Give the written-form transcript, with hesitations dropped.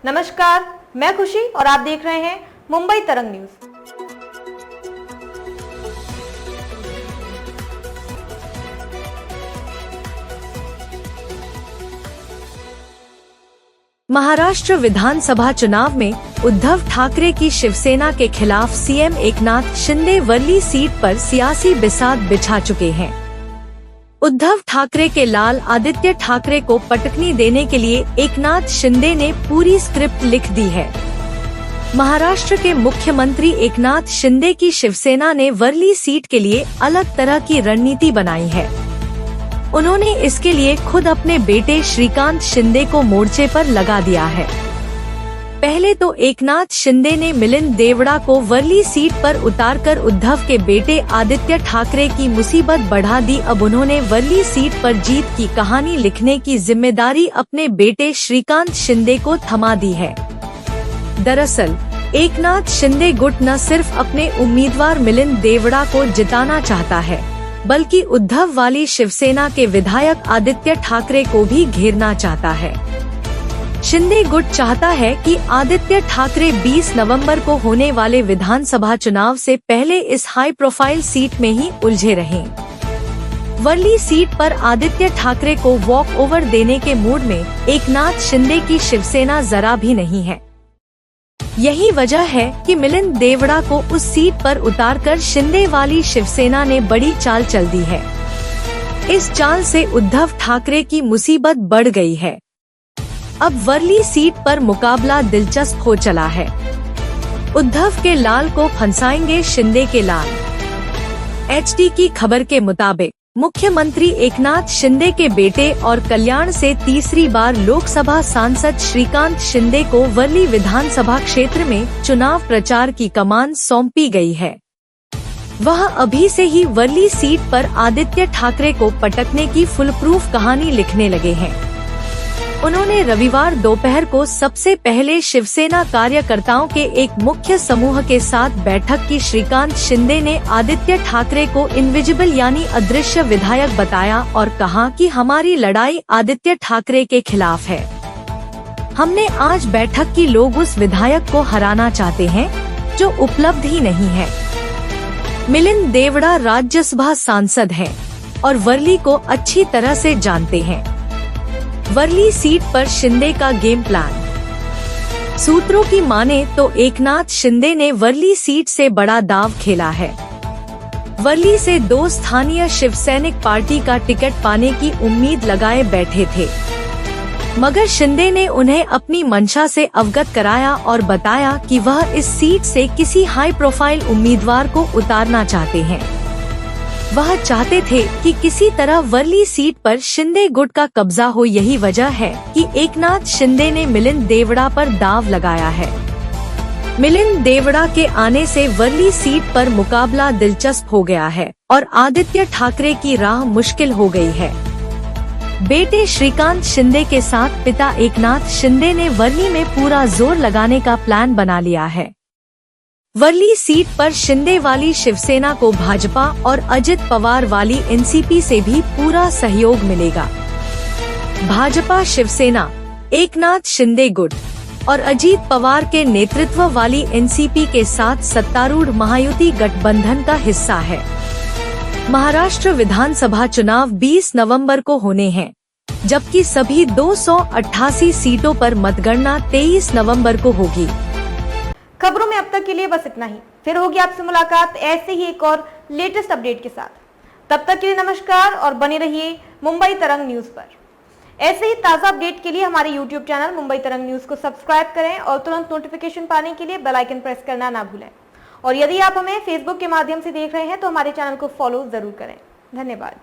नमस्कार, मैं खुशी और आप देख रहे हैं मुंबई तरंग न्यूज। महाराष्ट्र विधानसभा चुनाव में उद्धव ठाकरे की शिवसेना के खिलाफ सीएम एकनाथ शिंदे वर्ली सीट पर सियासी बिसात बिछा चुके हैं। उद्धव ठाकरे के लाल आदित्य ठाकरे को पटकनी देने के लिए एकनाथ शिंदे ने पूरी स्क्रिप्ट लिख दी है। महाराष्ट्र के मुख्यमंत्री एकनाथ शिंदे की शिवसेना ने वर्ली सीट के लिए अलग तरह की रणनीति बनाई है। उन्होंने इसके लिए खुद अपने बेटे श्रीकांत शिंदे को मोर्चे पर लगा दिया है। पहले तो एकनाथ शिंदे ने मिलिंद देवड़ा को वर्ली सीट पर उतारकर उद्धव के बेटे आदित्य ठाकरे की मुसीबत बढ़ा दी। अब उन्होंने वर्ली सीट पर जीत की कहानी लिखने की जिम्मेदारी अपने बेटे श्रीकांत शिंदे को थमा दी है। दरअसल एकनाथ शिंदे गुट न सिर्फ अपने उम्मीदवार मिलिंद देवड़ा को जिताना चाहता है, बल्कि उद्धव वाली शिवसेना के विधायक आदित्य ठाकरे को भी घेरना चाहता है। शिंदे गुट चाहता है कि आदित्य ठाकरे 20 नवंबर को होने वाले विधानसभा चुनाव से पहले इस हाई प्रोफाइल सीट में ही उलझे रहें। वर्ली सीट पर आदित्य ठाकरे को वॉक ओवर देने के मूड में एकनाथ शिंदे की शिवसेना जरा भी नहीं है। यही वजह है कि मिलिंद देवड़ा को उस सीट पर उतारकर शिंदे वाली शिवसेना ने बड़ी चाल चल दी है। इस चाल से उद्धव ठाकरे की मुसीबत बढ़ गई है। अब वर्ली सीट पर मुकाबला दिलचस्प हो चला है। उद्धव के लाल को फंसाएंगे शिंदे के लाल। एचटी की खबर के मुताबिक मुख्यमंत्री एकनाथ शिंदे के बेटे और कल्याण से तीसरी बार लोकसभा सांसद श्रीकांत शिंदे को वर्ली विधानसभा क्षेत्र में चुनाव प्रचार की कमान सौंपी गई है। वह अभी से ही वर्ली सीट पर आदित्य ठाकरे को पटकने की फुल प्रूफ कहानी लिखने लगे हैं। उन्होंने रविवार दोपहर को सबसे पहले शिवसेना कार्यकर्ताओं के एक मुख्य समूह के साथ बैठक की। श्रीकांत शिंदे ने आदित्य ठाकरे को इनविजिबल यानी अदृश्य विधायक बताया और कहा कि हमारी लड़ाई आदित्य ठाकरे के खिलाफ है। हमने आज बैठक की, लोग उस विधायक को हराना चाहते हैं जो उपलब्ध ही नहीं है। मिलिंद देवड़ा राज्यसभा सांसद हैं और वर्ली को अच्छी तरह से जानते हैं। वर्ली सीट पर शिंदे का गेम प्लान। सूत्रों की माने तो एकनाथ शिंदे ने वर्ली सीट से बड़ा दांव खेला है। वर्ली से 2 स्थानीय शिवसैनिक पार्टी का टिकट पाने की उम्मीद लगाए बैठे थे, मगर शिंदे ने उन्हें अपनी मंशा से अवगत कराया और बताया कि वह इस सीट से किसी हाई प्रोफाइल उम्मीदवार को उतारना चाहते हैं। वह चाहते थे कि किसी तरह वर्ली सीट पर शिंदे गुट का कब्जा हो। यही वजह है कि एकनाथ शिंदे ने मिलिंद देवड़ा पर दांव लगाया है। मिलिंद देवड़ा के आने से वर्ली सीट पर मुकाबला दिलचस्प हो गया है और आदित्य ठाकरे की राह मुश्किल हो गई है। बेटे श्रीकांत शिंदे के साथ पिता एकनाथ शिंदे ने वर्ली में पूरा जोर लगाने का प्लान बना लिया है। वर्ली सीट पर शिंदे वाली शिवसेना को भाजपा और अजित पवार वाली एनसीपी से भी पूरा सहयोग मिलेगा। भाजपा शिवसेना, एकनाथ शिंदे गुट और अजित पवार के नेतृत्व वाली एनसीपी के साथ सत्तारूढ़ महायुति गठबंधन का हिस्सा है। महाराष्ट्र विधानसभा चुनाव 20 नवंबर को होने हैं, जबकि सभी 288 सीटों पर मतगणना 23 नवंबर को होगी। खबरों में अब तक के लिए बस इतना ही। फिर होगी आपसे मुलाकात ऐसे ही एक और लेटेस्ट अपडेट के साथ। तब तक के लिए नमस्कार और बने रहिए मुंबई तरंग न्यूज पर। ऐसे ही ताज़ा अपडेट के लिए हमारे YouTube चैनल मुंबई तरंग न्यूज को सब्सक्राइब करें और तुरंत नोटिफिकेशन पाने के लिए बेल आइकन प्रेस करना ना भूलें। और यदि आप हमें फेसबुक के माध्यम से देख रहे हैं तो हमारे चैनल को फॉलो जरूर करें। धन्यवाद।